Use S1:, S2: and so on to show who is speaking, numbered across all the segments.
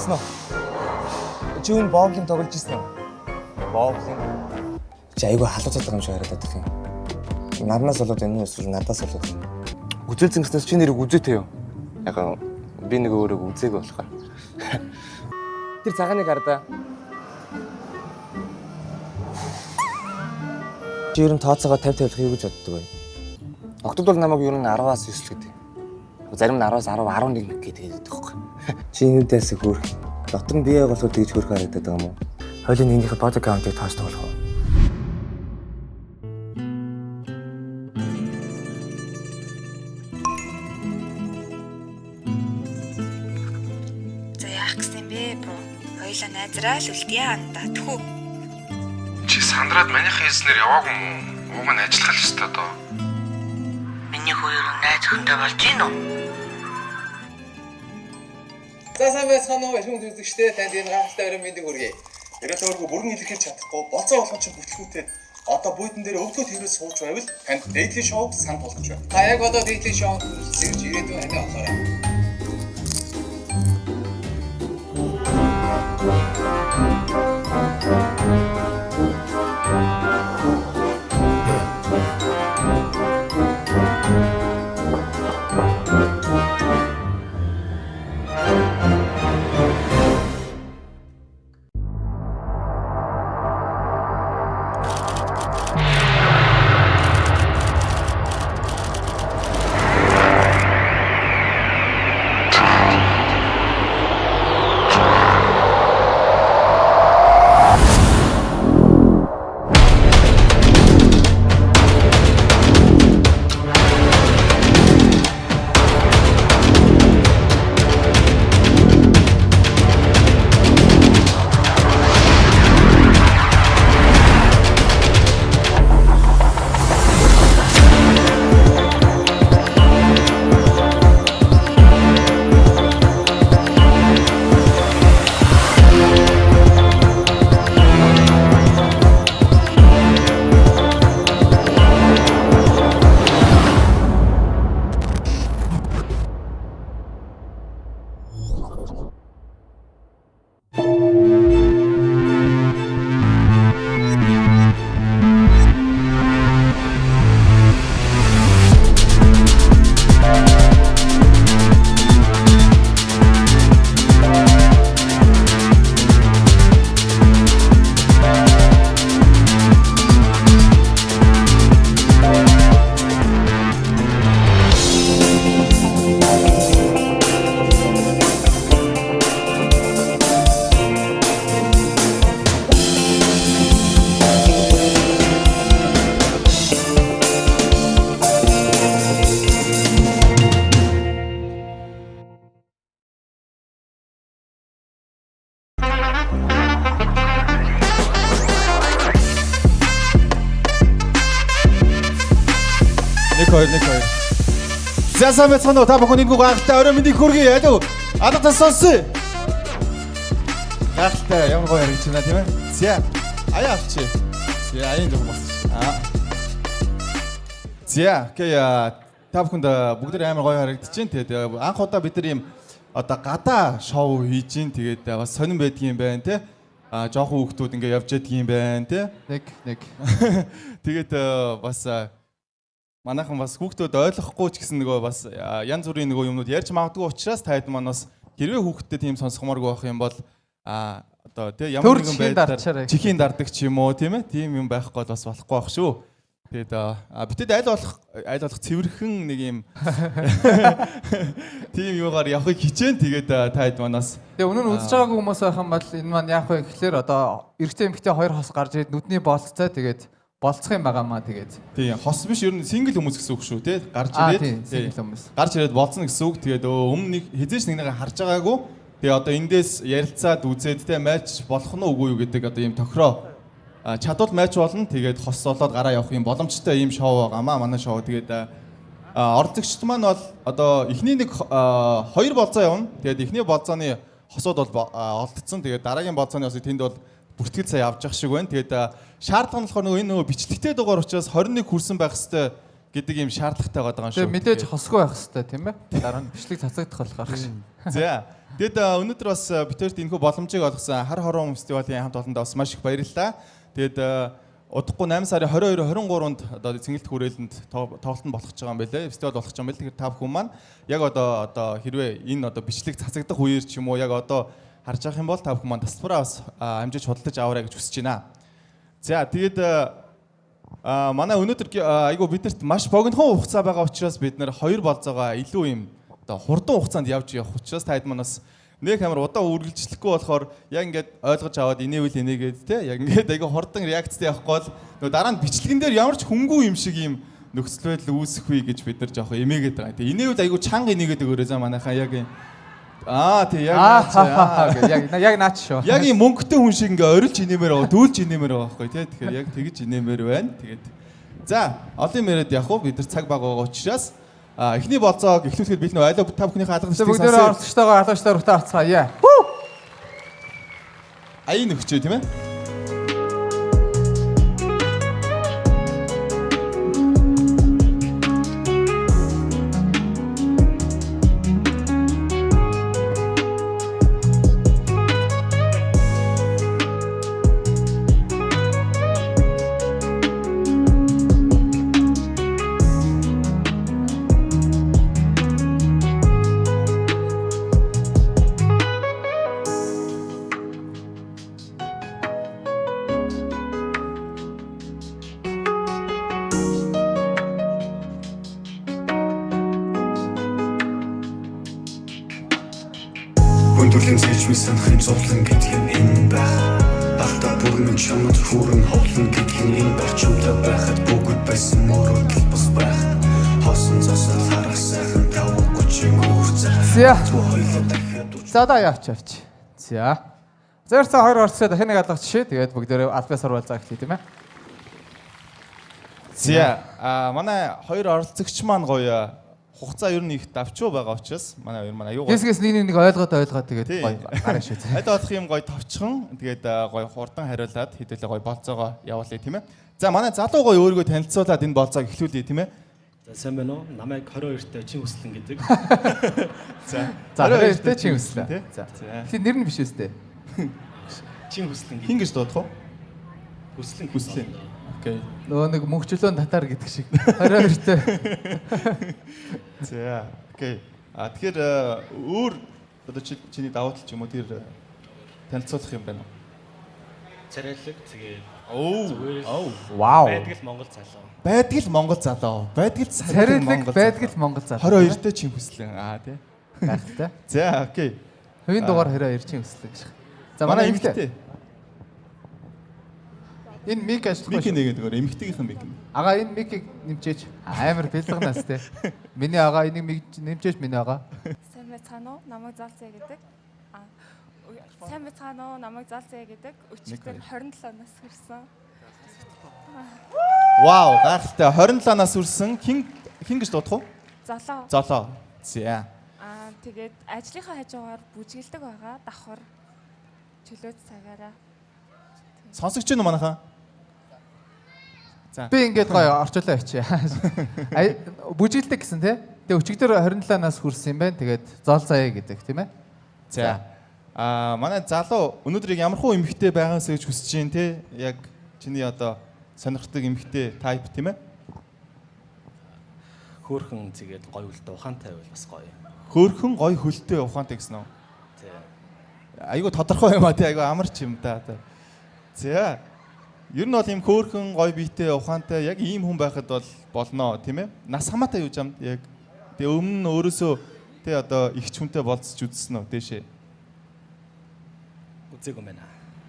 S1: болсон уу? Чи юу боолын тоглож ирсэн үү? Боолын. Чи айгүй халууцаад байгаа юм шиг харагдаад их юм. Нарнаас болоод энэ эсвэл надаас болоод юм. Үзэл зингэснээс чи нэрийг үзээтэй юу? Яг би нэг өөрөг үзээгүй болохоор. Тэр цагааныг хардаа. Чи ер нь тооцоогоо 50 тавих юу гэж боддог вэ? Октод бол намайг ер нь 10-аас 9 л гэдэг. Зарим нь 10-аас 10, 11 гэдэг байхгүй. Чи энэдээс хөр. Дотор нь бие болохоор тэгж хөрх харагдаад байгаа юм уу? Хоёулын нэгнийхээ бод аккаунтыг тоочдог болох уу?
S2: За яах гэсэн бэ бро? Хоёулаа найзраа л үлдээ анда тхүү.
S3: Чи сандраад манийхаа хэлснээр яваагүй юм уу? Уг нь ажиллах л ёстой доо.
S2: Миний хоёр найз охинтой болж гин үү?
S4: За сайн байцгаана уу? Хүн үзэгчтэй танд энэ гайхалтай өрөө мэндийг хүргэе. Яриа өөргөө бүрэн илэрхийлж чадахгүй болцоо болгон ч бүтлгүүтэй одоо буудан дээр өвдгөө тэрээс сууж байвал танд Daily Show санд болгож байна. Та яг одоо Daily Show сэрж ирээдүйн ханиа болоорой.
S5: Нэг хоёр. За сайн байцгаана уу? Та бүхэн энэ гайхалтай өрөө мэндийг хүргэе. Алуу. Алга сонсъё. Гайхалтай ямар гоё яригч байна тийм ээ. За. Аяа авчи. За аян зөв бас. За. Та бүхэнд бүгд амар гоё харагдчихээн. Тэгээд анх удаа бид нар ийм одоо гадаа шоу хийж гин. Тэгээд бас сонирн байдгийн байна те. Жоохон хүүхдүүд ингээ явж ядгийн байна те. Нэг. Тэгээд бас манайхан бас хүүхдүүд ойлгохгүй ч гэсэн нөгөө бас янз бүрийн нөгөө юмнууд ярьж магадгүй учраас та хэд манаас хэрвээ хүүхдтэй тийм сонсгомооргүй байх юм бол одоо тий ямар нэгэн байдлаар чихийн дарддаг ч юм уу тийм ээ тийм юм байхгүй бас болохгүй байх шүү. Тэгээд битэд аль болох цэвэрхэн нэг юм тийм юугаар явахыг хичээн тэгээд та хэд манаас
S6: Тэгээ өнөө нь үзэж байгаагүй хүмүүс байх юм бол энэ маань яах вэ гэхлээр одоо эрэгтэй эмэгтэй хоёр хос гарч ирээд нүдний болцоо тэгээд болцох юм байгаамаа тэгээд.
S5: Тийм хос биш ер нь сингл хүмүүс гэсэн үг шүү тий гарч ирээд
S6: сингл хүмүүс.
S5: Гарч ирээд болцно гэсэн үг. Тэгээд өмнө нэг хизээч нэг харж байгаагүй. Тэгээ одоо эндээс ярилцаад үзээд тий матч болох нь үгүй юу гэдэг одоо ийм тохироо чадвал матч болно. Тэгээд хос болоод гараа явах юм боломжтой ийм шоу байгаамаа манай шоу. Тэгээд оролцогчд маань бол одоо эхний нэг 2 болцоо явна. Тэгээд эхний болцооны хосууд бол олдсон. Тэгээд дараагийн болцооны хосыг тэнд бол бүртгэл цаа явж явах шиг байна. Тэгээд шаардлага нь болохоор энэ бичлэгтэй дугаар учраас 21 хүрсэн байх хэвээр гэдэг юм шаардлагатай байгаа юм шүү.
S6: Тэгээ мэдээж хосгүй байх хэрэгтэй тийм ээ. Дараа нь бичлэг цацагдах болох гарах шин.
S5: За. Тэгэд өнөөдөр бас битэрт энэхүү боломжийг олгосон Хар хорон фестивалийн хамт олондоо бас маш их баярлалаа. Тэгэд удахгүй 8 сарын 22 23-нд одоо Цэнгэлт хүрээлэнд тоглолтод болох гэж байгаа юм байлээ. Фестивал болох гэж байгаа юм байлээ. Тэгэхээр та бүхэн маань яг одоо хэрвээ энэ одоо бичлэг цацагдах үеэр ч юм уу яг одоо харж авах юм бол та бүхэн маань тасалбараа бас амжиж худалдаж аваарай гэж хүсэж байна. За тэгэд манай өнөөдөр айгу биднэрт маш богинохон хугацаа байгаа учраас бид нэр 2 болцоогоо илүү юм одоо хурдан хугацаанд явж явах учраас та хэд манаас нэг амар удаан үргэлжлэхгүй болохоор яг ингээд ойлгож аваад инээвэл инээгээд те яг ингээд айгу хурдан реакцтэй явахгүй бол нөгөө дараа нь бичлэгэн дээр ямар ч хөнгүү юм шиг юм нөхцөл байдал үүсэх вэ гэж бид нар жоох эмээгээд байгаа. Тэгээ инээвэл айгу чанга инээгээд өгөөрэй за манайхаа яг юм тэг яг наач шүү. Яг юм мөнгөтэй хүн шиг ингээ орилж инээмээр байгаа, дүүлж инээмээр байгаа байхгүй тий. Тэгэхээр яг тэгэж инээмээр байна. Тэгээд за олон юм яриад явах уу? Бид нар цаг бага байгаа учраас эхний болцоог эхлүүлэхэд бид нөө аль та бүхнийхээ алган
S6: төслийг бүгдээ орцогчтойгоо алгачтаар утаа алцгаая.
S5: Аян өгчөө тийм ээ.
S7: Хүндүрлийн зэжмийн санахын зовлон гэдэг нь энэ байх. Багтаа бүрэн чамд хүрэн ховлон гэдэг нь энэ байх. Чамтай байхад бүгд байсан мөрөдөл бас байх. Хосон зосон харах сайхан тавг гүчиг үрцээ.
S6: За да явч. За. Зэрцээ 2 орцоо дахин нэг алгах жишээ. Тэгээд бүгдээрээ албаас орвалзаа эхлэе тийм ээ.
S5: За манай 2 оролцогч маань гоё хугацаа ер нь их давчуу байгаа учраас манай хоёр маань аюу гоё.
S6: Хэсгээс нэг ойлгоод тэгээд гоё гараа шүү.
S5: Аль болох юм гоё товчхон тэгээд гоё хурдан хариулаад хэдүүлээ гоё болцоогоо явуулъя тийм ээ. За манай залуу гоё өөрийгөө танилцуулаад энэ болцоог эхлүүлье тийм ээ.
S8: За сайн байна уу? Намайг 22-т чин хүслэн гэдэг.
S5: За
S6: 22-т чин хүслэн тий. За. Тэгэхээр нэр нь биш үстэй.
S8: Чин хүслэн
S5: хин гэж дуудах уу?
S8: Хүслэн.
S5: Окей.
S6: Нөгөө нэг мөнхчлөөн татар гэдэг шиг 22-т.
S5: За. Окей. Тэгэхээр өөр одоо чиний давуу тал ч юм уу тэр танилцуулах юм байна уу?
S8: Царайлаг тэгээд
S6: Вау.
S8: Байдаг л Монгол залуу.
S5: Байдаг л Монгол залуу. Байдаг л
S6: царайлаг байдаг л Монгол залуу.
S5: 22-т чин хүслэн тий.
S6: Гайхалтай.
S5: За окей.
S6: Хувийн дугаар 22 чин хүслэн гэж.
S5: За манай эмэгтэй.
S6: Энэ мик ажиллахгүй.
S5: Мик нэгээд өөр эмэгтэйгийнхэн мик.
S6: Ага энэ микийг нэмчээж амар бэлгэнаас те. Миний ага энийг нэмчээж миний ага.
S9: Сайн байцгаана уу? Намайг Залцаа гэдэг. Сайн байцгаана уу? Намайг Залцаа гэдэг. Өчигдөр 27 нас хүрсэн.
S5: Вау, гайхалтай. 27 нас хүрсэн. Хин гэж дуудах уу?
S9: Золоо.
S5: Золоо. За.
S9: Тэгээд ажлынхаа хажуугаар бүжгэлдэг байгаа. Давхар чөлөөт цагаараа.
S5: Сонсогч нь манайхаа. За.
S6: Би ингээд гоё орчлоо ячи. Бүжгэлдэг гэсэн те. Тэгээ өчигдөр 27 нас хүрсэн юм байна. Тэгээд зол заяа гэдэг тийм ээ.
S5: За. Манай залуу өнөөдөр ямар хуу эмэгтэй байгаас гэж хүсэж байна те. Яг чиний одоо сонирхдаг эмэгтэй тайп тийм ээ.
S8: Хөөхөн зигээд гоё үлдээ ухаантай байвал бас гоё.
S5: Хөөхөн гоё хөлтэй ухаантай гэсэн үү?
S8: Тий.
S5: Айгу тодорхой юм а тий айгу амарч юм да. За. Ер нь бол ийм хөөхөн гоё биетэй ухаантай яг ийм хүн байхад бол болно тийм ээ. Нас хамаатай юу жамд яг тэгээ өмнө нь өөрөөсөө тий одоо их ч хүнтэй болцож үзсэн үү дэшээ.
S8: Үзээгүй мэнэ.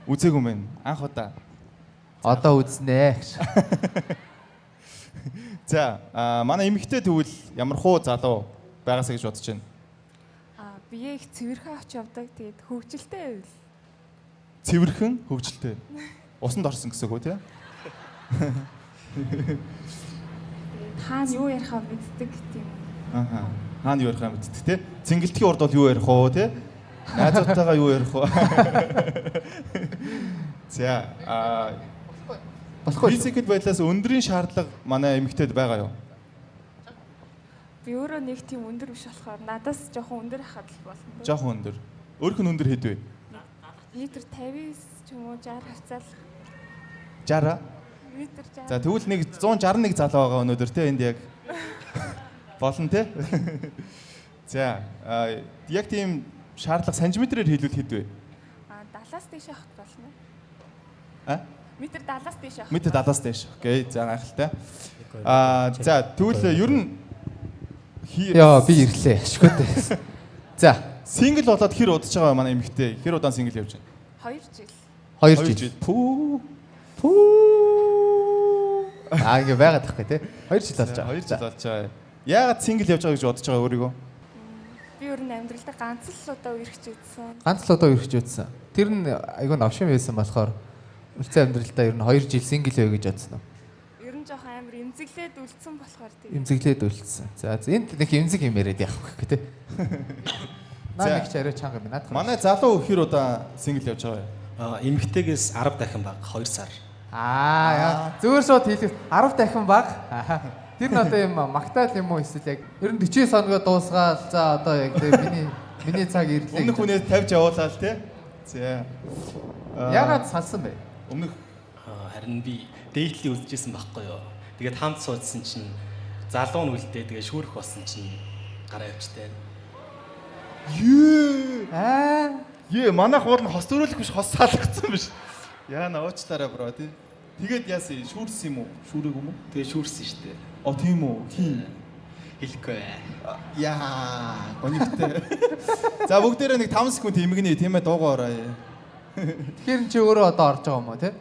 S5: Үзээгүй мэн. Анх удаа.
S6: Одоо үзнэ гэж.
S5: За, манай эмэгтэй тэгвэл ямар хуу залуу байгаасаа гэж бодож байна.
S9: Бие их цэвэрхэн авч явдаг. Тэгээд хөвгөлтэй байвал.
S5: Цэвэрхэн хөвгөлтэй. Усанд орсон гэсэн үг үү тий?
S9: Хаана юу ярихаа мэддэг тийм.
S5: Хаана юу ярихаа мэддэг тий? Цэнгэлтгийн урд бол юу ярих уу тий? Найзуудтайгаа юу ярих уу? За,
S6: болохгүй.
S5: физикэл байдлаас өндрийн шаардлага манай эмэгтэйд байгаа юу?
S9: Би өөрөө нэг тийм өндөр биш болохоор надаас жоохон өндөр хахад л болно.
S5: Жохон өндөр. Өөрөх нь өндөр хэд вэ?
S9: Метр 59 ч юм уу 60 хавцаал.
S5: 60.
S9: Метр 60.
S5: За тэгвэл нэг 161 залуу байгаа өнөөдөр те энд яг болно те. За яг тийм шаардлага сантиметрээр хэлвэл хэд вэ?
S9: 70-аас дээш авах болно. Метр 70-аас дээш авах.
S5: Метр 70-аас дээш. Окей. За гайхалтай. За тэгвэл ер нь
S6: Яа би ирлээ. Ашигтай. За
S5: сингл болоод хэр удаж байгаа манай эмэгтэй? Хэр удаан сингл явж байна?
S9: 2 жил.
S6: 2 жил.
S5: Пүү.
S6: Ингээ байгаад тахгүй тий. 2 жил болж байгаа.
S5: 2 жил болж байгаа. Яагаад сингл явж байгаа гэж бодож байгаа өөрийгөө?
S9: Би өөр нь амьдралдаа ганц л удаа үерхэж үзсэн.
S6: Ганц л удаа үргэж үзсэн. Тэр нь айгүй навшин байсан болохоор үлцэн амьдралдаа ер нь 2 жил сингл байв гэж бодсон.
S9: Ер нь жоохон амар эмзэглээд үлдсэн болохоор тийм.
S6: Имзэглээд үлдсэн. За энд нэг имзэг юм яриад явах гэх тий. Наа нэг ч арай чанга юм надад.
S5: Манай залуу хэр удаа сингл явж байгаа вэ?
S8: Эмэгтэйгээс 10 дахин бага 2 сар.
S6: Зүгээр шууд хэлэх 10 дахин баг. Тэр нь одоо юм магтаал юм уу эсвэл яг ер нь 40 соногоо дуусгаал за одоо яг миний цаг ирлээ.
S5: Өмнөх хүнээс тавьж явуулаа л те. За.
S6: Ягаад салсан бэ?
S5: Өмнөх
S8: Харин би дээдлийн үзчихсэн байхгүй юу. Тэгээд хамт суудсан чинь залуу нь үлдээ тэгээд шүүрэх болсон чинь гараа явчтай.
S5: Ее манайх уул нь хос төрүүлэх биш хос салгацсан биш. Яана уучлаарай бро тий. Тэгээд яасан шүүрсэн юм уу? Шүүрэг юм уу?
S8: Тэгээд шүүрсэн штэ.
S5: Тийм үү. Тийм.
S8: Хэлэхгүй.
S5: Яа, гонигтэй. За бүгдээрээ нэг 5 секунд эмгэнэ тийм ээ дуугаа ороо.
S6: Тэгэхээр чи өөрөө одоо орж байгаа юм уу те?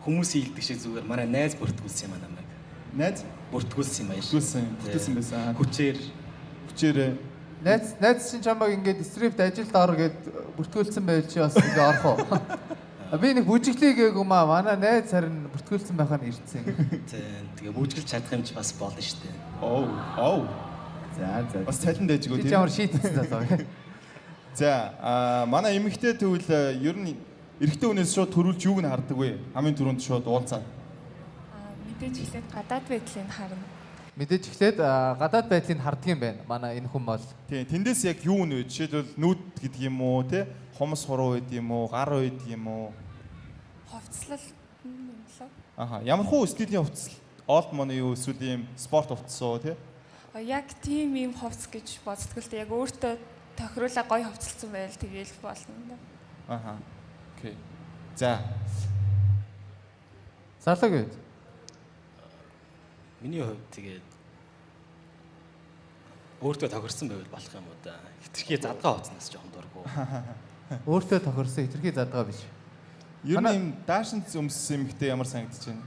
S8: Хүмүүс ийдэг шиг зүгээр манай найз бүртгүүлсэн юм аа намайг.
S5: Найз
S8: Бүртгүүлсэн юм аа.
S5: бүртгүүлсэн байсан.
S8: Хүчээр
S6: Найз чинь чамайг ингээд скрипт ажилд ор гэд бүртгүүлсэн байл чи бас ингээ орох уу? Би нэг бүжиглээ гээгүй маа манай найз харин бүртгүүлсэн байхаа ирсэн.
S8: Тэгээ бүжгэлж чадах юм чи бас болно штэ.
S5: Оо. За. Бас цалин дэжгөө
S6: тийм.
S5: тийм.
S6: Ямар шийтсэн залуу.
S5: За, манай эмэгтэй тэгвэл ер нь эрэгтэй хүнээс шууд төрүүлж юуг нь хардаг вэ? Хамгийн түрүүнд шууд уулзаад.
S9: Мэдээж ихлээр гадаад байдлыг харна.
S6: Мэдээж эхлээд гадаад байдлыг харддаг юм байна. Манай энэ хүн бол.
S5: Тийм, тэндээс яг юу нэ вэ? Жишээлбэл нүд гэдэг юм уу, те? Хомс хуруу гэдэг юм уу, гар үед юм уу?
S9: Хувцлал юм лөө.
S5: Ямар хуу стилийн хувцас? Олд моны юу эсвэл ийм спорт хувцас уу, те?
S9: Яг тийм юм хувцс гэж боддог л дээ. Яг өөртөө тохируулаа гоё хувцалсан байл тэгээл болно да.
S5: Окей. За.
S6: Залуу гээд.
S8: Миний хувьд тэгээд өөртөө тохирсон байвал болох юм уу да. Хитрхи задгаа хувцснаас жоохон дургу.
S6: Өөртөө тохирсон хитрхи задгаа биш.
S5: Ер нь ийм даашинц өмссөн эмэгтэй ямар санагдаж байна?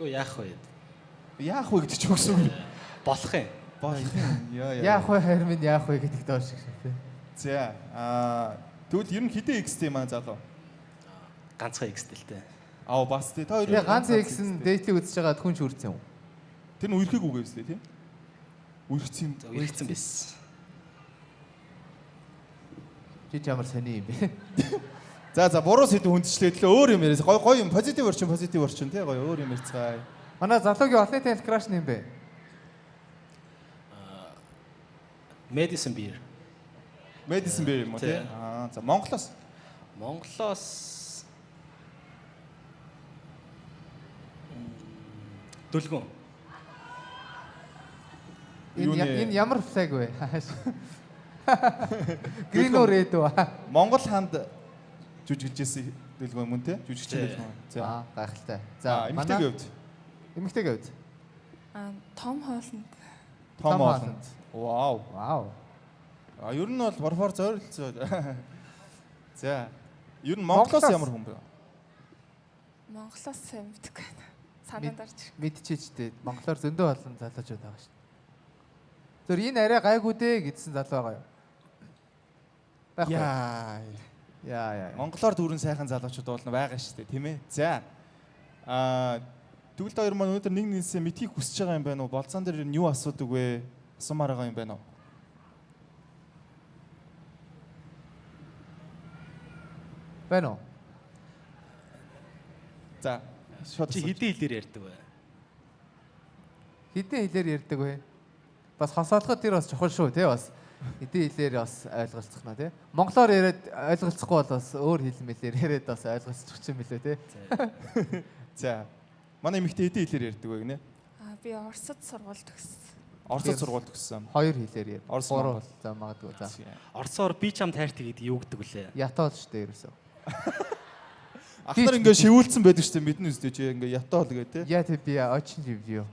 S8: Яах вэ?
S5: Яах вэ гэдэг ч үгсэн.
S8: Болох юм.
S6: Яах вэ харин минь яах вэ гэдэг доош шиг тий.
S5: За. Тэгвэл ер нь хэдэн X-тэй маань залуу?
S8: Ганцхан X-тэй.
S5: Бас тий. Та хоёр
S6: ганц X нь дээдлийг үзэж байгаа хүн шүрцэн юм.
S5: Тэр нь үерхийг үгээвс тий. Үерхсэн юм.
S8: Үерхсэн байсан.
S6: Чи ямар сони юм бэ?
S5: За буруу сэдв хүндчлээ өөр юм яриас. Гоё юм позитив орчин тий. Гоё өөр юм ярьцгаая.
S6: Манай залуугийн олны танил краш юм бэ?
S8: Madison Beer
S5: юм уу тий? За Монголоос
S8: Дүлгүн.
S6: Энэ ямар флаг вэ? Green or red үү?
S5: Монгол ханд жүжиглэжсэн дэлгүүр мөн тий? Жүжигчин дэлгүүр.
S6: За гайхалтай. За
S5: эмэгтэйг хувьд.
S9: Том Холланд.
S5: Том Холланд.
S6: Вау.
S5: Ер нь бол борфор зорилцоо. За. Ер нь Монголоос ямар хүн бэ?
S9: Монголоос сайн мэдгүй байна. Санаанд орж.
S6: Мэдчихэжтэй. Монголоор зөндөө олон залуучууд байгаа шүү. Зөв энэ арай гайгүй дээ гэдсэн залуу байгаа юу? Яа.
S5: Монголоор дүүрэн сайхан залуучууд болно байгаа шүү дээ, тийм ээ. За. Тэгвэл та хоёр маань өнөөдөр нэг нэгнээсээ мэдхийг хүсэж байгаа юм байна уу? Болцоон дээр юу асуудаг вэ? Асуумаар байгаа юм байна уу?
S6: Байна уу?
S5: За,
S8: чи хэдийн хэлээр ярьдаг вэ?
S6: Хэдэн хэлээр ярьдаг вэ? Бас хосоолоход тэр бас чухал шүү, тий бас. Хэдэн хэлээр бас ойлголцох нь тий. Монголоор яриад ойлголцохгүй бол бас өөр хэл мэлээр яриад бас ойлголцох юм билээ тий.
S5: За. Манай эмэгтэй хэдэн хэлээр ярьдаг вэ гинэ?
S9: Би Оросд сургууль төгссөн.
S5: Оросд сургууль төгссөн.
S6: Хоёр хэлээр ярьдаг.
S5: Орос,
S6: Гурав.
S5: Монгол.
S6: За магадгүй за.
S8: Оросоор би чам тайрт гэдэг юу гэдэг вүлээ?
S6: Ятаал шүү дээ ерөөсөө.
S5: Ахнаар ингээ шивүүлсэн байдаг шүү дээ мэднэ үстэй чи ингээ ятаал гээ те.
S6: Я тебе очень люблю.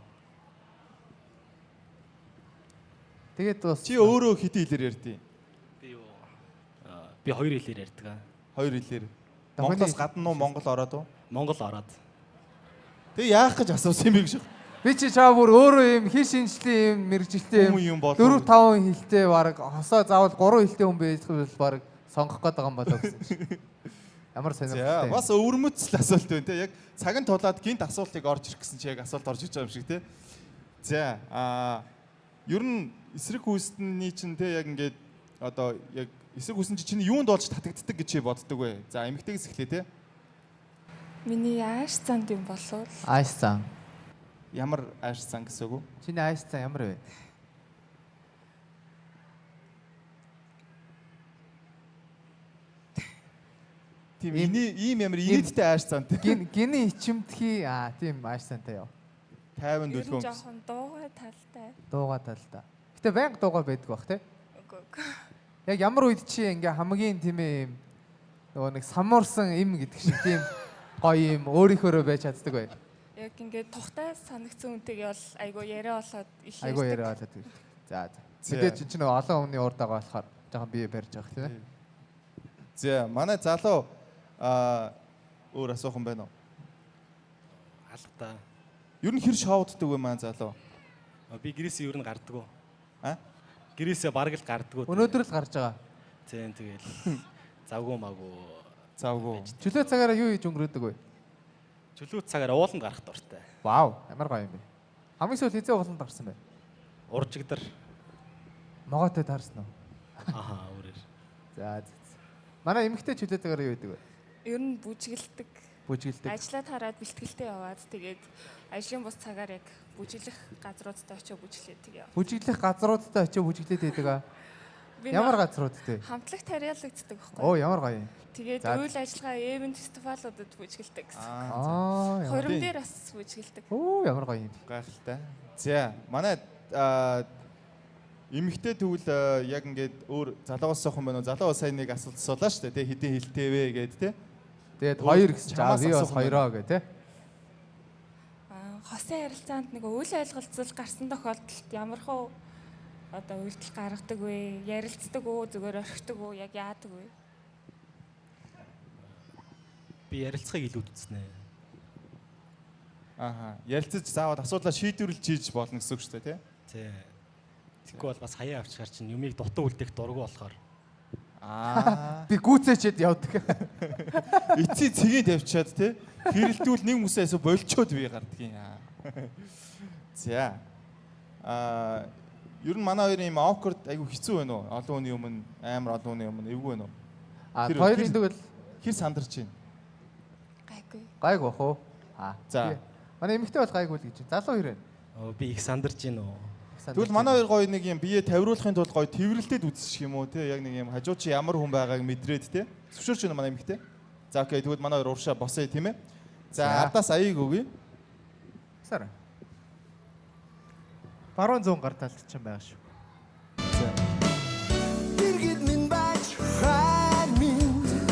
S6: Тэгээд бас
S5: Чи өөрөө хэдэн хэлээр ярьдیں۔
S8: Би юу? Би хоёр хэлээр ярьдаг.
S5: Хоёр хэлээр. Монголоос гадна уу Монгол ороод уу?
S8: Монгол ороод.
S5: Тэг яах гэж асуусан юм бэ гэж.
S6: би чи чаа бүр өөрөө юм хин шинжлэх юм мэрэгжилтэй
S5: Хүн юм болов.
S6: 4-5 хэлтэй баг хосоо заавал 3 хэлтэй хүн байж бол баг сонгох гээд байгаа юм болоо гэсэн чинь. Ямар
S5: За
S6: сонирхолтой.
S5: бас өвөрмөцөл асуулт байна те. Яг цагийн тулаад гинт асуултыг орж ирэх гэсэн чи яг асуулт орж иж байгаа юм шиг те. За ер нь эсрэг хүүсний чинь те яг ингээд одоо яг эсрэг хүүсэн чи чиний юунд болж татагддаг гэж чи боддог вэ? За эмэгтэйгээс эхлэе те.
S9: Миний ааш цанд юм болов.
S6: Айсан.
S5: Ямар ааш сан гэсэн үг?
S6: Чиний айсан ямар вэ?
S5: Тийм ийм ямар инээдтэй ааш сан те.
S6: Гиний ичимтгий тийм айсантай яа.
S5: 50
S9: Ер нь
S5: дөлгөө.
S9: жоохон дуугай талтай.
S6: Дууга талдаа. Гэтэ байнга дууга байдаг бах те.
S9: Үгүй.
S6: Яг ямар үед чи ингээ хамгийн тийм юм нөгөө нэг самуурсан им гэдэг шиг тийм гоё юм өөрийнхөөрөө байж чаддаг бай.
S9: Яг ингээд тухтай санагдсан үнтэйгээ бол айгу яриа болоод их
S6: Айгуу яриа болоод байдаг. За за. Мэдээж чи нөгөө олон өмнө урд байгаа болохоор жоохон бие барьж байгаа тийм ээ.
S5: За манай залуу өөр асуухан байна уу?
S8: Алгата.
S5: Ер нь хэр шоуддаг вэ маань залуу?
S8: Би гэрээсээ ер нь гардггүй.
S5: А?
S8: Гэрээсээ бараг л гардггүй.
S6: Өнөөдөр л гарч байгаа.
S8: Зэн тэгэл завгүй маггүй.
S5: Завгүй.
S6: Чөлөө цагаараа юу хийж өнгөрөөдөг вэ?
S8: Чөлөө цагаар ууланд гарах дуртай.
S6: Вау, ямар гоё юм бэ. Хамгийн сүүл хизээ ууланд гарсан бэ?
S8: Уржигдар.
S6: Могоотой таарсан уу?
S8: Ахаа өөрөөр.
S6: За. Манай эмэгтэй чөлөө цагаараа юу хийдэг вэ?
S9: Ер нь бүжгэлдэг.
S6: Бүжгэлдэг.
S9: Ажлаа тараад бэлтгэлтэй яваад тэгээд ажлын бус цагаар яг бүжиглэх газруудтай очиж бүжиглээд яв.
S6: Бүжиглэх газруудтай очиж бүжиглээд байдаг аа. Ямар газрууд те?
S9: Хамтлагт тариалагддаг байхгүй.
S6: Оо, ямар гоё юм.
S9: Тэгээд үйл ажиллагаа эвент фестивалуудад бүжгэлдэг гэсэн.
S6: Аа,
S9: Хором дээр бас бүжгэлдэг.
S6: Оо, ямар гоё юм.
S5: Гайхалтай. За манай эмэгтэй тэгвэл яг ингээд өөр залуугаас суухан байна уу? Залуу сайн нэг асуулт асуулаа шүү дээ. Хэдэн хилтэй вэ гэд те.
S6: Тэгээд хоёр гэсэн чаа би бас хоёроо гэ те.
S9: Хосын ярилцаанд нэг үйл ойлголцол гарсан тохиолдолд ямар хөө одоо үйлдэл гаргадаг вэ? Ярилцдаг уу, зүгээр орхидог уу, яг яадаг вэ?
S8: Би ярилцахыг илүүд үзнэ.
S5: Ааха. Ярилцаж заавал асуудлаа шийдвэрлэж хийж болно гэсэн үг шүү дээ,
S8: Тий. Тэгэхгүй бол бас хаяа авчихар чинь юмыг дутуу үлдээх дургу болохоор.
S6: Би гүцээчэд явдаг.
S5: Эцсийн цэгийн тавьчаад те. Хэрэлдүүл нэг хүмүүсээс болчоод би гардгийн. За. Ер нь манай хоёрын юм awkward айгу хэцүү байна уу? Олон хүний өмнө амар олон хүний өмнө эвгүй байна уу?
S6: Хоёрын тэгвэл
S5: хэр сандарч байна?
S9: Гайгүй.
S6: Гайг бах уу?
S5: За.
S6: Манай эмэгтэй бол гайгүй л гэж. Залуу хоёр байна.
S8: Би их сандарч гин үү?
S5: Тэгвэл манай хоёр гоё нэг юм бие тавируулахын тулд гоё тэрвэрлэлтэд үзчих юм уу те? Яг нэг юм хажуу чи ямар хүн байгааг мэдрээд те. Зөвшөөрч байна манай эмэгтэй. За окей тэгвэл манай хоёр уршаа босъё тийм ээ. За ардаас аяыг өгье.
S6: Сара. Баруун зүүн гар талд ч юм байгаа шүү.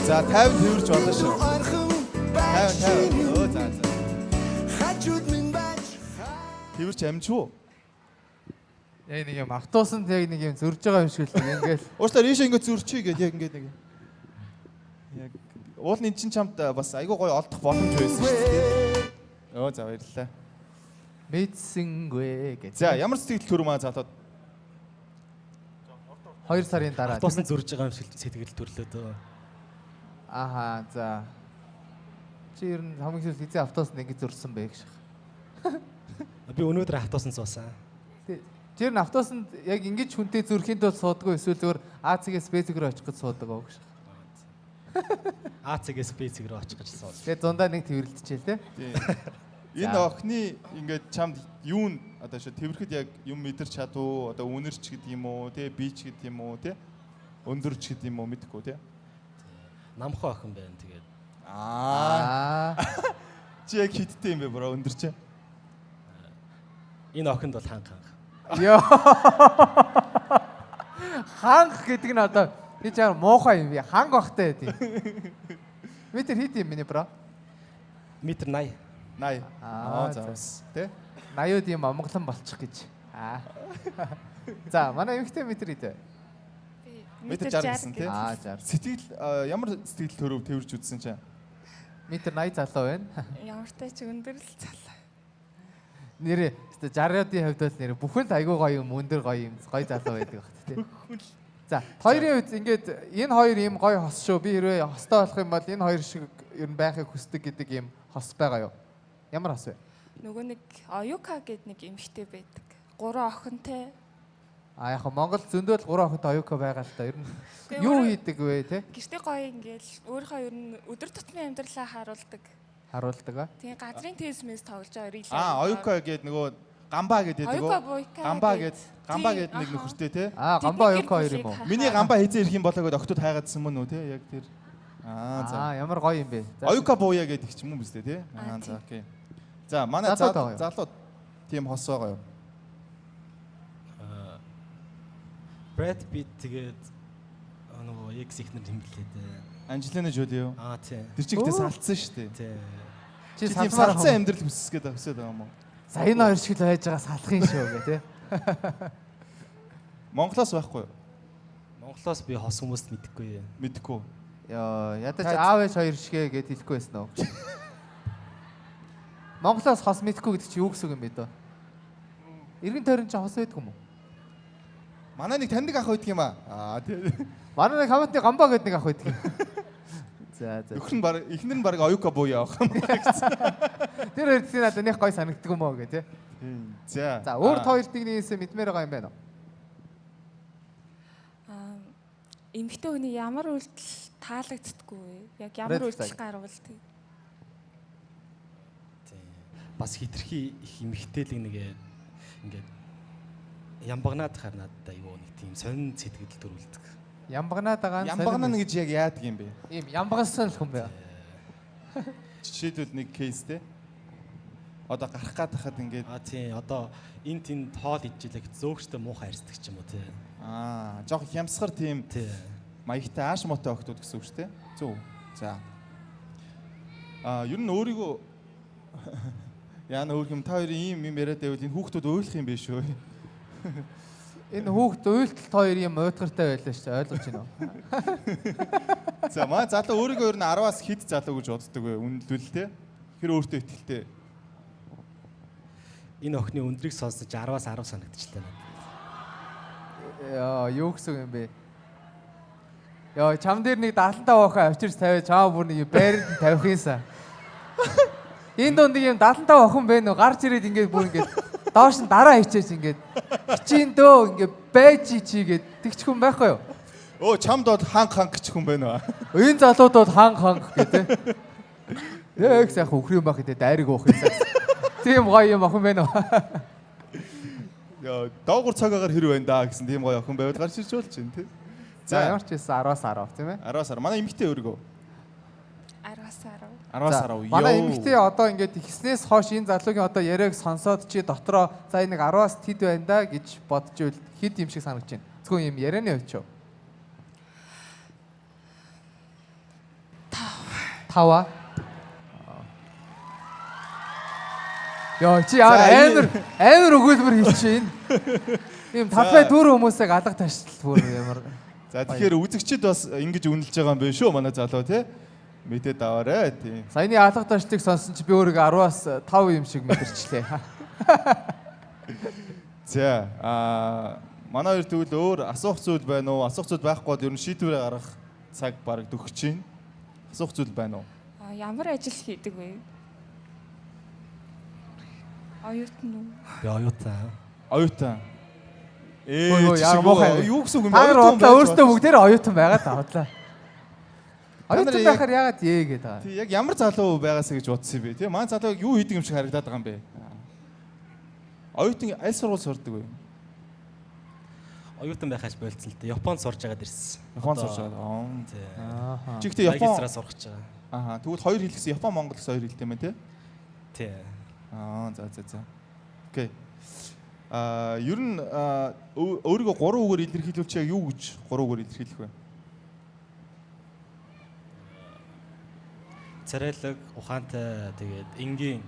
S5: За 50 тэрвэрч болно шүү. 50. Өө за. Тэрвэрч амжгүй.
S6: Яг нэг юм автобусанд яг нэг юм зөрж байгаа юм шиг л ингээл.
S5: Уучлаарай ийшээ ингээд зөрчий гэдэг яг ингээд нэг. Яг уулын чинь чамд бас айгүй гоё олдох боломж байсан шүү дээ. Өө за баярлалаа.
S6: Мэдсэнгүй гэж.
S5: За ямар сэтгэл төрөмөө залууд
S6: 2 сарын дараа
S8: Автобусанд зурж байгаа юм шиг сэтгэл төрлөө дөө.
S6: Аха за. Чи ер нь хамгийн сүүлд эзэн автобусанд ингэж зурсан бэ гэж.
S8: Би өнөөдөр автобусанд суусан.
S6: Чи ер нь автобусанд яг ингэж хүнтэй зөрхийн тулд сууддаг эсвэл зөвөр АЦ-гээс Б-г рүү очих гэж суудаг уу гэж.
S8: АЦ-гээс Б-г рүү очих гэж суусан.
S6: Тэгээ дундаа нэг тэрвэрлдэжээ те.
S5: Энэ охины ингээд чамд юун одоо шүү тэрхэд яг юм мэдэрч чадуу одоо үнэрч гэдэг юм уу те бич гэдэг юм уу те өндөрч гэдэг юм уу мэдэхгүй те
S8: Намхан охин байна тэгээд.
S5: Чи яг хиттэй юм бэ бро өндөрч.
S8: Энэ охинд бол ханга.
S6: Йоо. Ханг гэдэг нь одоо би чаар муухай юм би. Ханг бахтай тийм. Метр хит юм миний бро.
S8: Метр 80.
S5: 80. Заавс. Тэ?
S6: 80-д юм амглан болчих гэж. За, манай эмэгтэй метр хит.
S5: Метр 60 гэсэн тий.
S6: 60.
S5: Сэтгэл ямар сэтгэл төрөв тэрж үзсэн чинь?
S6: Метр 80 залуу байна.
S9: Ямар ч ч өндөр л залуу.
S6: Нэрээ 60-ийн хувьд бол нэрээ бүхэн л айгүй гоё юм, өндөр гоё юм, гоё залуу байдаг багт тий. За, хоёрын хувьд ингээд энэ хоёр юм гоё хос шүү. Би хэрвээ хостой болох юм бол энэ хоёр шиг ер нь байхыг хүсдэг гэдэг юм хос байгаа юу? Ямар хос вэ?
S9: Нөгөө нэг Оюка гэдэг нэг эмэгтэй байдаг. 3 охинтой.
S6: Яг Монгол зөндөл 3 охинтой Оюка байгаа л та. Ер нь юу хийдэг вэ те?
S9: Гэртээ гоё ингээл өөрийнхөө ер нь өдөр тутмын амьдралаа харуулдаг.
S6: Харуулдаг аа.
S9: Тийм газрын тесмэс тоглож байгаа рил.
S5: Оюка гэдэг нөгөө гамбаа гэдэг нөгөө гамбаа гэдэг нэг нөхөртэй те.
S6: Гамбаа Оюка хоёр юм уу?
S5: Миний гамбаа хизээ ирэх юм болоо гэд октод хайгаадсан мөн үү те яг тэр. За.
S6: Ямар гоё юм бэ?
S5: Оюка бууя гэдэг ч юм уу биз дээ те. За окей. За манай залуу тийм хос байгаа юу?
S8: Брэд Питт тэгээд нөгөө X ихнэр хэмгэлээ дээ.
S5: Анжелина Жоли юу?
S8: Тий.
S5: Тэр чигтээ салцсан шүү дээ.
S8: Тий.
S6: Чи
S5: салцсан амьдрал хүсгээд байгаа юм уу?
S6: За энэ хоёр шиг л байж байгаа салах юм шүү гэ тий.
S5: Монголоос байхгүй юу?
S8: Монголоос би хос хүмүүст мэдэхгүй.
S5: Мэдэхгүй.
S6: Яа, ядаж аав ээж хоёр шигээ гэд хэлэхгүй байсан уу? Монголоос хос мэдэхгүй гэдэг чи юу гэсэн юм бэ дөө? Иргэн тойрон чи хос байдаг юм уу?
S5: Манай нэг таньдаг ах байдаг юм аа. Тий.
S6: Манай нэг хамтны гамбаа гэдэг нэг ах байдаг. За.
S5: Нөхөр нь баг эхнэр нь баг Оюка буу явах юм байна.
S6: Тэр хоёр тийм надад нэг гой санагддаг юм аа гэ тий.
S5: За.
S6: За өөр хоёрт нэгнээс мэдмээр байгаа юм байна уу?
S9: Эмэгтэй хүний ямар үйлдэл таалагддаггүй вэ? Яг ямар үйлдэл гарвал тий.
S8: Бас хитрхи их эмэгтэйлэг нэгээ ингээд ямбагнаад харнаад да юу нэг тийм сонин сэтгэл төрүүлдэг.
S6: Ямбагнаад байгаа нь
S5: ямбагнаа гэж яг яадаг юм бэ?
S6: Ийм ямбагсан л хүн бай.
S5: Жишээлбэл нэг кейс те. Одоо гарах гад хахад ингээд
S8: тий одоо энэ тэнд тоол ижлэг зөөгчтэй муухай харьцдаг ч юм уу тий.
S5: Жоох хямсгар тийм
S8: тий.
S5: Маягтай ааш мотой охтууд гэсэн үг шүү дээ. Зөв. За. Ер нь өөрийгөө яана өөр юм та хоёрын ийм яриад байвал энэ хүүхдүүд ойлгох юм биш үү?
S6: Энэ хүүхд уйлталт хоёр юм уйтгартай байлаа шүү дээ. Ойлгож байна уу?
S5: За маа залуу өөрийгөө ер нь 10-аас хэд залуу гэж боддог вэ? Үнэлвэл те. Тэр өөртөө ихтэй.
S8: Энэ охины өндрийг сонсож 10-аас 10 санагдчихлаа.
S6: Яа, юу гэсэн юм бэ? Яа, чам дээр нэг 75 охин авчирч тавиад чамаа бүр нэг байранд тавих юмсан. Энэ донд нэг юм 75 охин байна уу? Гарч ирээд ингээд бүр ингээд доош нь дараа хичээж ингээд хичин дөө ингээд байж чигээд тэгч хүн байхгүй юу?
S5: Оо чамд бол ханг гэж хүн байна уу?
S6: Энэ залууд бол ханг гэдэг. Яг сайхан өхөр юм байх гэдэг дайрыг уух юмсан. Тийм гоё юм охин байна уу?
S5: Яа, доогуур цагаагаар хэр байна да гэсэн тийм гоё охин байвал гарч ирж болж байна тий.
S6: За ямар ч байсан 10-аас 10 тийм ээ?
S5: 10-аас 10. Манай эмэгтэй өөргөө.
S9: 10-аас 10.
S5: 10-аас 10.
S6: Манай эмэгтэй одоо ингээд ихснээс хойш энэ залуугийн одоо яриаг сонсоод чи дотроо за энэ нэг 10-аас тэд байна да гэж бодож ивэл хэд юм шиг санагдаж байна. Зөвхөн юм ярианы хувьд ч юу? 5. Яа чи амар өгүүлбэр хийчихээн. Ийм 5 4 хүмүүсийг алга ташлал бүр ямар.
S5: За тэгэхээр үзэгчид бас ингэж үнэлж байгаа юм байна шүү манай залуу тий. Мэдээд аваарэ тий.
S6: Саяны алга ташлыг сонсон чи би өөрийгөө 10-аас 5 юм шиг мэдэрчлээ.
S5: За манай хоёр тэгвэл өөр асуух зүйл байна уу? Асуух зүйл байхгүй бол ер нь шийдвэрээ гаргах цаг бараг төгсөж байна. Асуух зүйл байна уу?
S9: Ямар ажил хийдэг вэ? Оюутан уу?
S8: Би оюутан.
S5: Оюутан.
S6: Юу гэсэн үг юм бэ?
S5: Юу гэсэн үг юм
S6: бэ? Та өөрсдөө бүгдээр оюутан байгаа та бодлоо. Оюутан байхаар яагаад ээ гэдэг байгаа.
S5: Тэг яг ямар залуу байгаасаа гэж бодсон юм бэ? Тэг маань залуу юу хийдэг юм шиг харагдаад байгаа юм бэ? Оюутан аль сургууль сурдаг вэ?
S8: Оюутан байхаас болцсон л дээ. Японд сурж байгаад ирсэн.
S5: Японд сурж байгаа.
S8: Тий.
S5: Чи ихтэй Япон
S8: Магистраа сурах гэж байгаа.
S5: Аха. Тэгвэл хоёр хэл гэсэн Япон Монгол гэсэн хоёр хэлтэй юм тий?
S8: Тий.
S5: За. Окей. Ер нь өөрийгөө 3 үгээр илэрхийлүүлчих юу гэж 3 үгээр илэрхийлэх вэ?
S8: Царайлаг, ухаантай, тэгээд энгийн.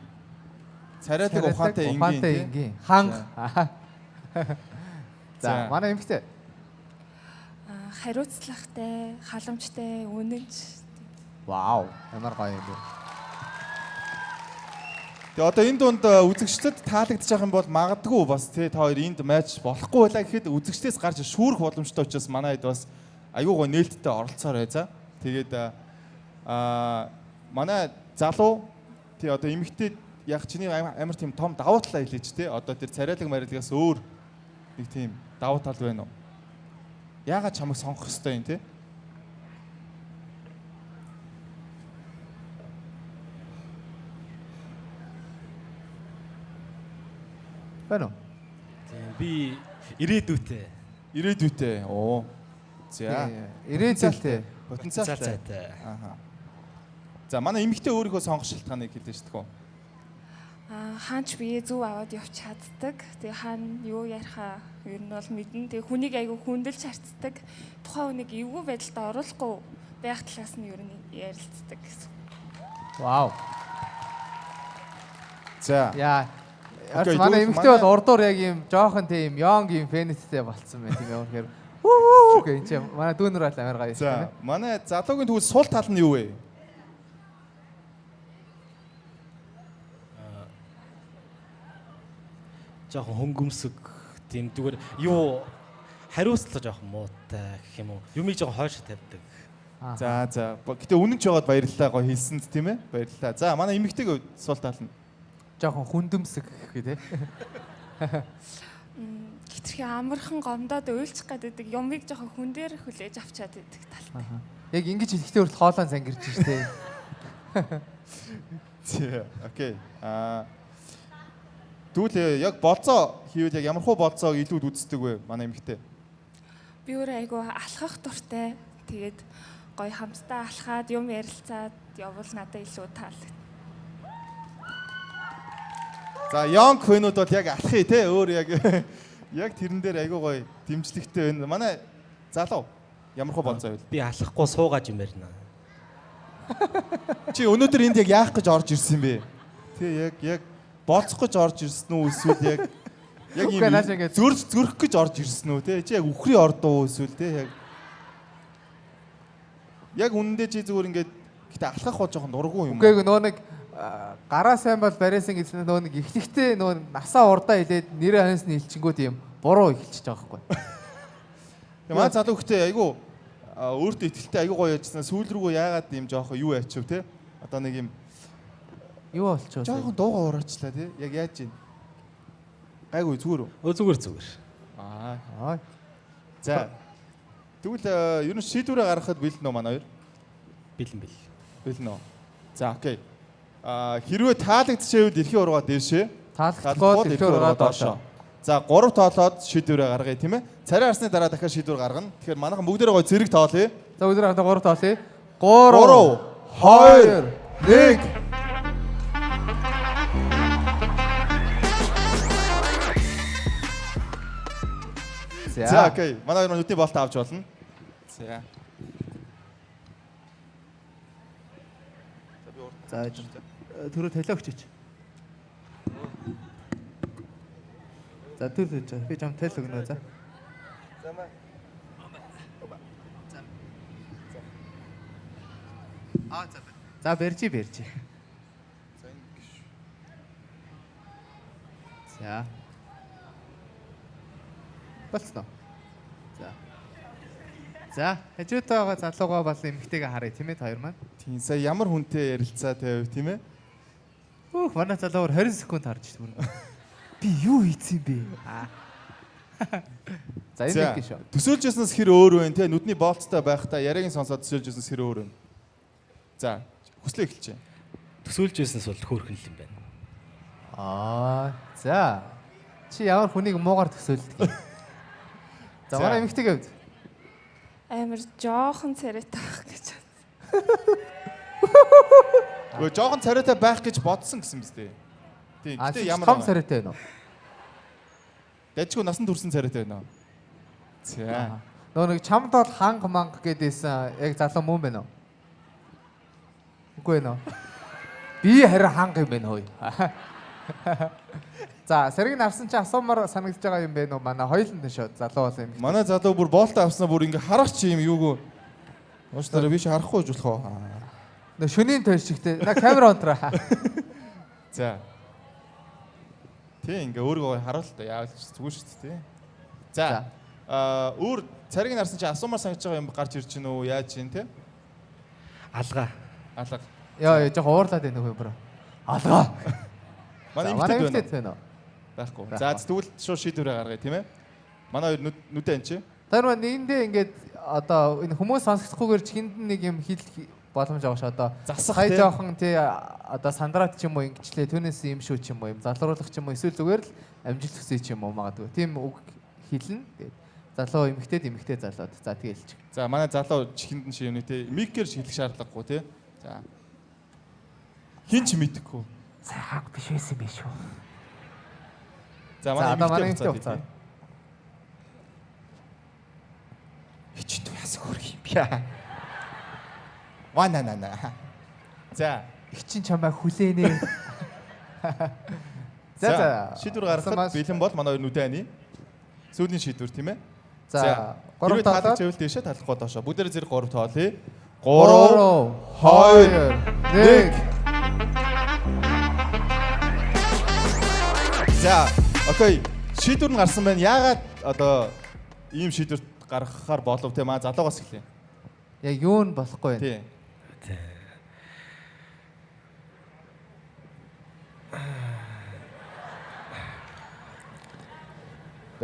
S5: Царайлаг, ухаантай,
S6: энгийн. Ханга. За, манай эмэгтэй.
S9: Хариуцлагатай, халамжтай, үнэнч.
S6: Вау, ямар гоё юм бэ.
S5: Тэгээ одоо энэ дунд үзэгчдэд таалагдчих юм бол магадгүй бас тий та хоёр энд матч болохгүй байлаа гэхэд үзэгчдээс гарч шүүрэх боломжтой учраас манай хэд бас аюу гоо нээлттэй оролцоор бай за. Тэгээд манай залуу тий одоо эмэгтэй яг чиний амар тийм том давуу талаа хэлээч тий одоо тэр царайлаг марилгаас өөр нэг тийм давуу тал байна уу? Яагаад чамайг сонгох ёстой юм тий?
S6: Байна уу?
S8: Би ирээдүйтэй.
S5: Оо. За.
S6: Ирээдүйтэй.
S5: Потенциалтай. Ааха. За манай эмэгтэй өөрийнхөө сонгох шалтгааныг хэлж шүү дээ.
S9: Хаач би зөв аваад явж чаддаг. Тэгээ хаана юу ярихаа ер нь бол мэднэ. Тэгээ хүнийг айгүй хүндэлж харцдаг. Тухайн хүнийг эвгүй байдалд оруулахгүй байх талаас нь ер нь ярилцдаг гэсэн.
S6: Вау.
S5: За.
S6: Яа. Манай эмэгтэй бол урдуур яг юм жоохон тийм young юм фэнэттэй болцсон байна тийм яг. Үу гэх юм. Манай дүүнэр бол амар гоё юм.
S5: За, манай залуугийн тэгвэл сул тал нь юу вэ?
S8: Жоохон хөнгөмсөг тийм зүгээр юу хариуцлага жоохон муутай гэх юм уу. Юмыг жоохон хойш тавьдаг.
S5: За. Гэтэ үнэн ч байгаад баярлалаа гоё хэлсэнд тийм ээ. Баярлалаа. За, манай эмэгтэйг сул тал нь
S6: жоохон хүндэмсэг гэх тий.
S9: Хитрхи амархан гомдоод уйлчих гэдэг юмыг жоохон хүн дээр хүлээж авчаад байдаг талтай.
S6: Яг ингэж хэлэхдээ хүртэл хоолойн сангирч штэ.
S5: Тий. Окей. Тэгвэл яг болцоо хийвэл яг ямар хуу болцоог илүүд үздэг вэ манай эмэгтэй?
S9: Би өөрөө айгүй алхах дуртай. Тэгээд гоё хамтдаа алхаад юм ярилцаад явбал надад илүү таалагдав.
S5: За, young хөнүүд бол яг алхъя те өөр яг тэрэн дээр айгүй гоё дэмжлэгтэй байна. Манай залуу ямар хөө болцоо байл?
S8: Би алхахгүй суугаад юм ярина.
S5: Чи өнөөдөр энд яг яах гэж орж ирсэн бэ? Тэ яг болцох гэж орж ирсэн үү эсвэл яг юм зөрөх гэж орж ирсэн үү те? Чи яг үхрийн ордуу эсвэл те яг үнэндээ чи зүгээр ингээд гэтээ алхах бол жоохон дурггүй юм.
S6: Үгүй нөө нэг гараа сайн бол барайсан гэсэн нөө нэг ихлэгтэй нөө насаа урдаа хэлээд нэрээ хансны хэлчингүүд юм буруу эхэлчихэж байгаа байхгүй.
S5: Тэгээ маа залуу хөхтэй айгу өөртөө ихтэй айгу гоё яжсан сүүл рүүгээ яагаад юм жоохон юу ячив те? Одоо нэг юм
S6: юу болчихоо.
S5: Жоохон дуугаа ураачлаа те. Яг яаж ийн? Гайгүй зүгээр үү?
S8: Зүгээр.
S5: Аа. За. Тэгвэл ер нь шийдвэрээ гаргахад бэлэн үү манай хоёр? Бэлэн үү. За, окей. Хэрвээ таалагдчихвэл эрхийн ургаа дэвшээ.
S6: Таалагдахгүй эрхийн ургаа доошоо.
S5: За 3 тоолоод шийдвэрээ гаргая тийм ээ. Царай арсны дараа дахиад шийдвэр гаргана. Тэгэхээр манайхан бүгдээрээ гоё зэрэг тоолъё.
S6: За бүгдээрээ 3 тоолъё. 3 2 1
S5: За окей. Манай хоёр нүдний болтоо авч болно. За.
S6: За түрүү талаа өгчөөч. За түрүү би жам тал өгнө за. За барьжи. За. Болцсон. За, хажуутай байгаа залуугаа бас эмэгтэйгээ харъя тийм ээ хоёр маань.
S5: Тийм сая ямар хүнтэй ярилцаа тавь тийм ээ?
S6: Манай залуугаар 20 секунд харж шүү. Би юу хийцэн бэ? За энэ нэг шүү.
S5: Төсөөлж яснаас хэр өөр вэ те? Нүдний болцтой байхдаа яриагийн сонсоод төсөөлж яснаас хэр өөр вэ? За, хүслээ эхэлж.
S8: Төсөөлж байснаас бол хөөрхөн л юм байна.
S6: За. Чи ямар хүнийг муугар төсөөлдөг юм? За, манай эмэгтэй гэвд.
S9: Амар жоохон царайтай байх гэж.
S5: Гөө жоохон царайтай байх гэж бодсон гэсэн биз дээ. Тийм. Гэтэ ямар
S6: том царайтай байна уу?
S5: Дэжгүй насан турсан царайтай байна уу? За.
S6: Нөгөө нэг чамд бол ханга манга гэдээсэн яг залуу мөн байна уу? Үгүй ээ нөө. Би харин ханга юм байна хөөе. За, сэргийг нарсан чи асуумаар санагдаж байгаа юм байна уу? Манай хоёуланд шүү залуу бол юм.
S5: Манай залуу бүр боолтоо авснаа бүр ингээ харах чи юм юугүй. Уучлаарай би чи харахгүй гэж болох уу?
S6: Нөө шөнийн тойр чигтэй. На камера онтраа.
S5: За. Тий ингээ өөрийгөө харуул та яавал зүгээр шүү дээ. За. Өөр царийг нарсан чи асуумаар санагдаж байгаа юм гарч ирж гин үү? Яаж гин те?
S8: Алга.
S5: Алга.
S6: Яа, жоо уурлаад байна нөхөө бро. Алгаа.
S5: Манай
S6: эмэгтэй байна уу?
S5: Байхгүй. За тэгвэл шууд шийдвэрээ гаргая тийм ээ. Манай хоёр нүдэн чи.
S6: Тэр маань нэгэндээ ингээд одоо энэ хүмүүс сонсохгүйгээр ч хинд нэг юм хэл боломж байгаа ш одоо
S5: Засах
S6: хай
S5: тий.
S6: жоохон тий одоо сандраад ч юм уу ингэчлээ түүнээс юм шүү ч юм уу юм залруулах ч юм уу эсвэл зүгээр л амжилт хүсье ч юм уу магадгүй тийм үг хэлнэ тэгээд залуу эмэгтэй залууд за тэгэлч.
S5: За манай залуу чихэнд нь шивнэ тий. Микээр хэлэх шаардлагагүй тий. За. Хин ч мэдэхгүй.
S6: Сайн хаг биш байсан биш үү.
S5: За манай эмэгтэй
S6: хуцаа.
S5: Хичээд яас хөрх юм бэ? Вана. За,
S6: их чин чамайг хүлээнэ. За.
S5: шийдвэр гаргахад бэлэн бол манай хоёр нүдэн ани. Сүүлийн шийдвэр тийм ээ.
S6: За,
S5: 3
S6: 3
S5: таалж
S6: таалаад
S5: байвал тийшээ талахгүй доошоо. Бүгдээрээ зэрэг 3 тоолъё. 3 2 1. За, окей. Шийдвэр нь гарсан байна. Яагаад одоо ийм шийдвэр гаргахаар болов те маа залуугаас эхлэе.
S6: яг юу нь болохгүй байна.
S5: Тий.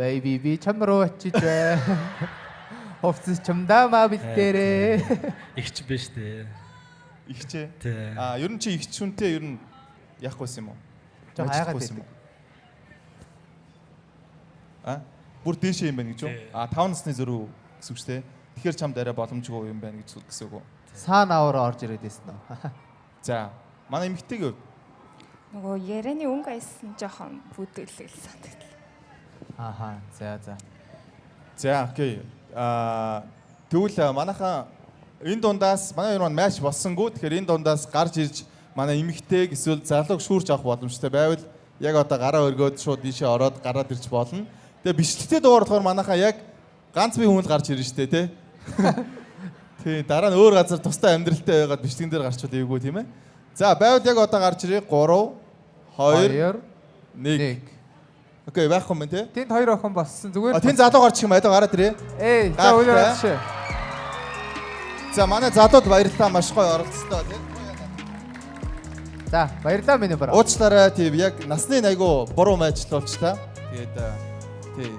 S6: Baby би чамруу очиж бай. Хувцас чамдаа маа битэрээ.
S8: Игч биш дээ.
S5: Ихчээ.
S8: Тий.
S5: Ер нь чи ихч хүнтэй ер нь яах байсан юм уу?
S6: Жоо хайгаад байсан.
S5: Бүр дээшээ юм байна гэж юу? 5 насны зөрүү гэсэн үг шүү дээ. Тэгэхээр чамд арай боломжгүй юм байна гэж гэсэн үг үү?
S6: Саана аваар орж ирээд байсан нь.
S5: За, манай эмэгтэйг
S9: Нөгөө ярианы өнгө айсан жоохон бүдүүлэл санагдлаа.
S6: Ааха, за.
S5: За, окей. Тэгвэл манайхан энэ дундаас манай хоёр маань матч болсонгүй. Тэгэхээр энэ дундаас гарч ирж манай эмэгтэйг эсвэл залууг шүүрж авах боломжтой байвал яг одоо гараа өргөөд шууд ийшээ ороод гараад ирж болно. Тэгээ бичлэгтэй дуугаар болохоор манайхаа яг ганц бие хүн л гарч ирнэ штэ тий. Тий, дараа нь өөр газар тустай амьдралтай байгаад бичлэгэн дээр гарчвал эвгүй тийм ээ. За, байвал яг одоо гарч ирээ 3 2 1. Окей, байхгүй юм тий.
S6: Тэнд хоёр охин болсон зүгээр.
S5: Тэнд залуу гарч юм адаа гараад ирээ.
S6: За үлээ шээ.
S5: За, манай залууд баярлалаа маш гоё оролцлоо тий.
S6: За, баярлалаа миний брат.
S5: Уучлаарай тийм яг насны айгу буруу майжлуулч та. Тэгээд тий.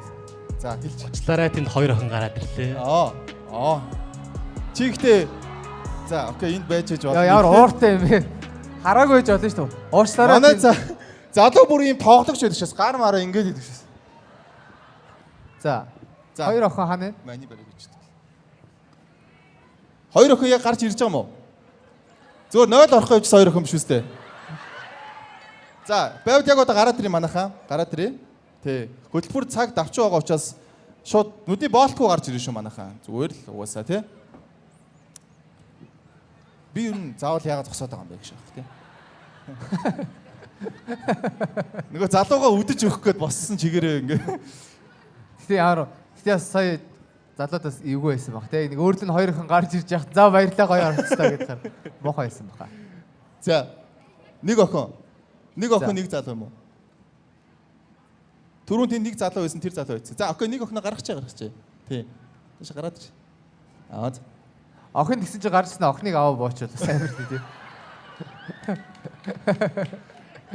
S5: За, хэлж.
S8: Уучлаарай тэнд хоёр охин гараад ирлээ.
S5: Чи ихтэй за, окей, энд байж ээж байна.
S6: Ямар ууртай юм бэ? Хараагүй байж болно шүү дээ. Уучлаарай.
S5: Манай залуу бүр юм тоглогч байдаг шээс. Гар мараа ингэж идэг шээс. За.
S6: Хоёр охин хана вэ?
S5: Маний барыг гэж. Хоёр охин яг гарч ирж байгаа юм уу? Зөвөр 0 орох явж хоёр охин биш үстэй. За, байвал яг одоо гараад ирээ манайхаа. Гараад ирээ. Тий. Хөтөлбөр цаг давчуу байгаа учраас шууд нүдний боолтгүй гарч ирээ шүү манайхаа. Зүгээр л угаасаа тий. Би юу н заавал яагаад зогсоод байгаа юм бэ гэж байна тий. Нөгөө залуугаа үдэж өгөх гээд боссон чигээрээ ингээ.
S6: Гэтэ сая залуудаас эвгүй байсан баг тий. Нэг өөрлөн хоёр охин гарч ирж яхад за баярлалаа гоё орцтой гэдгээр муухай байсан баха.
S5: За. Нэг охин нэг залуу юм уу? Түрүүн тийм нэг залуу байсан тэр залуу байсан. За окей нэг охиноо гаргах чи. Тий. Тийш гараад чи.
S6: Охин гэсэн чи гарчсан охиныг аваа боочвол сайн мэдээ тий.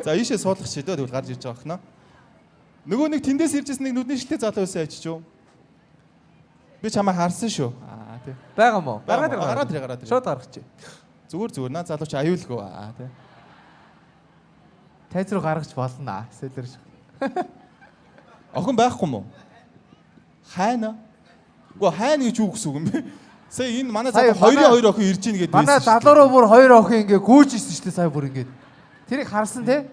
S5: За ийшээ суулгах чи тэгвэл гарч ирж байгаа охиноо. Нөгөө нэг тэндээс иржсэн нэг нүдний шилтэй залуу байсан ачиж юу? Би чамаа харсан шүү. Тий.
S6: Бага мó?
S5: Гараад ир.
S6: Шууд гаргах чи.
S5: Зүгээр наа залууч аюулгүй тий.
S6: Тайз руу гаргаж болно. Сэлэрж.
S5: Охин байхгүй мó? Хайна. Үгүй хайна гэж юу гэсэн үг юм бэ? Сая энэ манай залуу хоёр охин ирж ийн гэдэг
S6: манай залуу руу бүр хоёр охин ингээ гүйж ирсэн шүү дээ сая бүр ингээ. Тэрийг харсан те?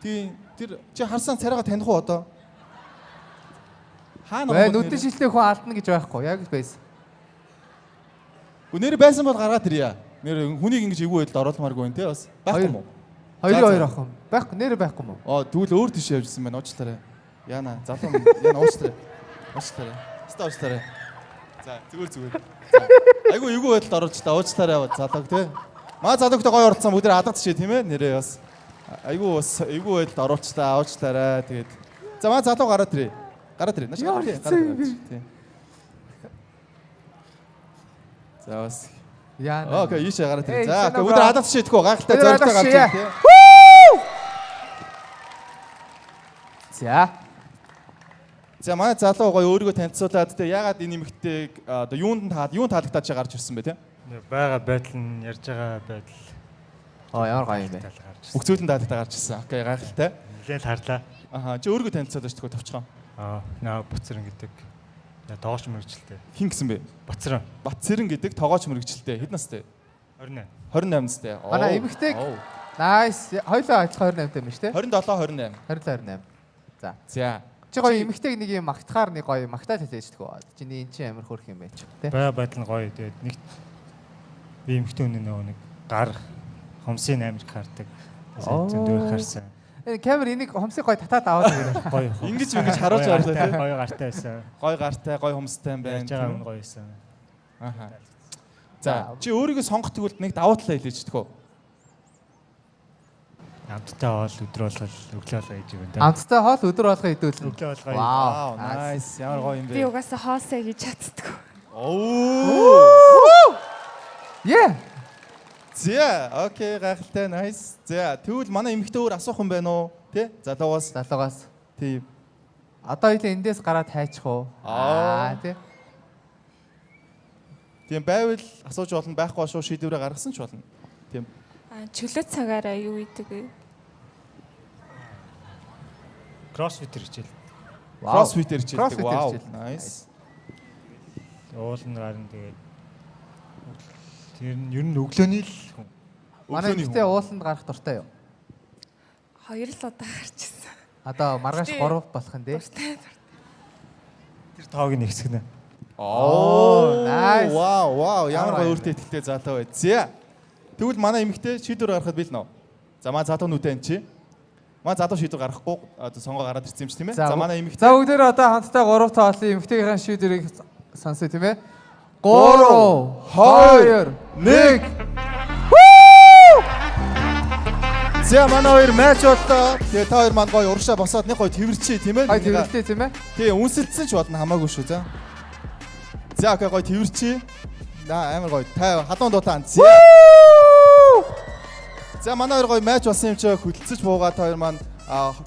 S5: Тэр чи харсан царайгаа таних уу одоо? Хаана
S6: вэ? Нүдэн шилтэй хүн алдна гэж байхгүй. Яг байсан.
S5: Гү нэр байсан бол гаргаад ирья. Нэр хүнийг ингэж эвгүй байдалд оруулмааргүй юм те бас. Байхгүй мó?
S6: Хоёр охин. Байхгүй нэр байхгүй мó?
S5: Тэгвэл өөр тийш явжсэн байна. Уучлаарай. Яана залуу яана уучлаарай. Уучлаарай. Уучлаарай. За зүгээр. Айгу эвгүй байдалд оруулж та уучлаарай залууг те. Маа залуугтай гоё оролцсон бүгд адагдчихъя тийм ээ нэрээ бас. Айгу бас эвгүй байдалд оруулчлаа уучлаарай тэгээд. За маа залуу гараад ирээ. Гараад ирээ. Наш гараад ирээ. За бас.
S6: Яа.
S5: Окей, ийшээ гараад ирээ. За бүгд адагдчихъя тэгэхгүй гайхалтай зоригтой гарч ирээ тийм. За манай залуу гоё өөрийгөө танилцуулаад те ягаад энэ нэмэгтэйг одоо юунд таалагдаад чи гарч ирсэн бэ те?
S10: Бага байдал нь ярьж байгаа байдал.
S6: Ямар гоё юм бэ?
S5: Бүх зүйлэн таалагдаад гарч ирсэн. Окей, гайхалтай.
S10: Нэлээд харлаа.
S5: Аха, чи өөрийгөө танилцуулаад ч тэгвэл товчхон.
S10: Наа Бацэрэн гэдэг. Тоогооч мэрэгчлээ.
S5: Хин гэсэн бэ?
S10: Бацэрэн.
S5: Бацэрэн гэдэг тоогооч мэрэгчлээ. Хэд настай?
S10: 28.
S5: 28 настай.
S6: Манай эмэгтэйг. Найс. Хоёулаа адилхан 28 юм шүү дээ.
S5: 27 28.
S6: 28. За.
S5: За.
S6: Чи гоё эмэгтэйг нэг юм магтахаар нэг гоё магтаад хэлээч тгөө. Чиний эн чинь амар хөөрх юм байж тээ.
S10: Бага байдал нь гоё. Тэгээд нэг би эмэгтэй үнэ нэг гар хомсын амирх хардаг. Зөндөө харсан.
S6: Камер энийг хомсыг гоё татаад аваад өгөөрэй.
S10: Гоё.
S5: Ингэж харууж орлоо тий.
S10: Гоё гартай байсан.
S5: Гоё гартай, гоё хомстой юм байна.
S10: Яаж байгаа юм гоё байсан.
S5: Аха. За, чи өөрийгөө сонгох тэгвэл нэг давуу талаа хэлээч тгөө.
S10: Амттай хоол өдөр болгол өглөө болгоо хийж өгөн.
S6: Амттай хоол өдөр болгоо идүүлнэ.
S10: Өглөө болгоо.
S5: Вау, nice. Ямар гоё юм бэ?
S9: Би угаасаа хоолсоо гэж чаддаг.
S5: Оо.
S6: Yeah.
S5: За, окей, гайхалтай, nice. За, тэгвэл манай эмэгтэй өөр асуух юм байна уу? Тэ? Залуугаас. Тийм.
S6: Одоо илээ эндээс гараад хайчих уу? Тий.
S5: Тийм байвал асууж болно, байхгүй шүү шийдвэрээ гаргасан ч болно. Тийм.
S9: Чөлөө цагаараа юу идэг вэ?
S10: Кроссфит хичээл.
S5: Кроссфит хичээлдэг. Вау, nice.
S10: Уулын гарын тэгээд тэр нь ер нь өглөөний л хүн.
S6: Манай ихтэй ууланд гарах дуртай юу?
S9: 2 л удаа гарч ирсэн.
S6: Одоо маргааш 3 болох нь тий.
S10: Тэр тоог нь ихсгэнэ.
S6: Nice.
S5: Вау, ямар гоё өөртөө ихтэй залуу бай. За. Тэгвэл манай эмэгтэй шийдвэр гаргахад бил нөө. За манай залуу нүдэн чи. Манай залуу шийдвэр гаргахгүй одоо сонгоо гараад ирсэн юм чи тийм ээ. За манай эмэгтэй.
S6: За бүгдээ одоо хамтдаа 3 таа олон эмэгтэйгийн шийдвэрийг сонсъё тийм ээ. 3 2 1.
S5: За манай хоёр матч боллоо. Тэгээ та хоёр маань гоё урагшаа босоод нэг гоё тэрвэрчээ тийм ээ.
S6: Гоё тэрвэртэй тийм ээ.
S5: Тэгээ үнсэлсэн ч болно хамаагүй шүү за. За окей гоё тэрвэрчээ. Амар гоё. Та халуун дутаа. За манай хоёр гоё матч болсон юм чи хөдөлцөж буугаад та хоёр маань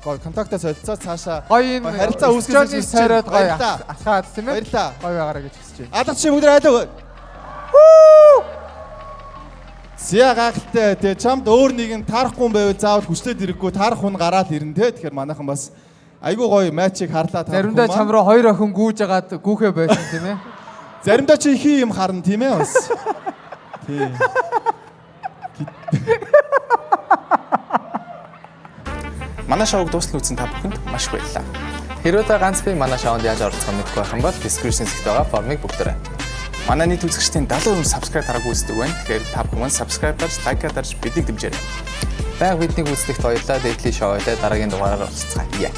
S5: гоё контактаа солилцоод цаашаа
S6: гоё энэ
S5: харилцаа үүсгэж
S6: сайраад гоё алхаад тийм ээ.
S5: Баярлаа.
S6: Гоё байгаарай гэж хүсэж байна.
S5: Алгач чи бүгд айлаа. Зя гахалтай тэгээ чамд өөр нэгэн таарахгүй юм байвал заавал хүчлээд ирэхгүй таарах хүн гараад ирнэ те. Тэгэхээр манайхан бас айгүй гоё матчийг харлаа таарах хүн.
S6: Заримдаа чам руу 2 охин гүүж агаад гүүхээ байсан тийм ээ.
S5: Заримдаа чи их юм харна тийм ээ бас. Тийм.
S11: Манай шоуг дуустал үзсэн та бүхэнд маш их баярлалаа. Хэрвээ та ганц би манай шоунд яаж оролцох мэдгүй байх юм бол description хэсэгт байгаа формыг бүгдээрээ. Манай нийт үзэгчдийн 70% subscribe дараагүй үздэг байна. Тэгэхээр та бүхэн subscribe дарж, like дарж биднийг дэмжээрэй. Баяр биднийг үздэхт баярлалаа. Daily show-д дараагийн дугаараар уулзцгаая.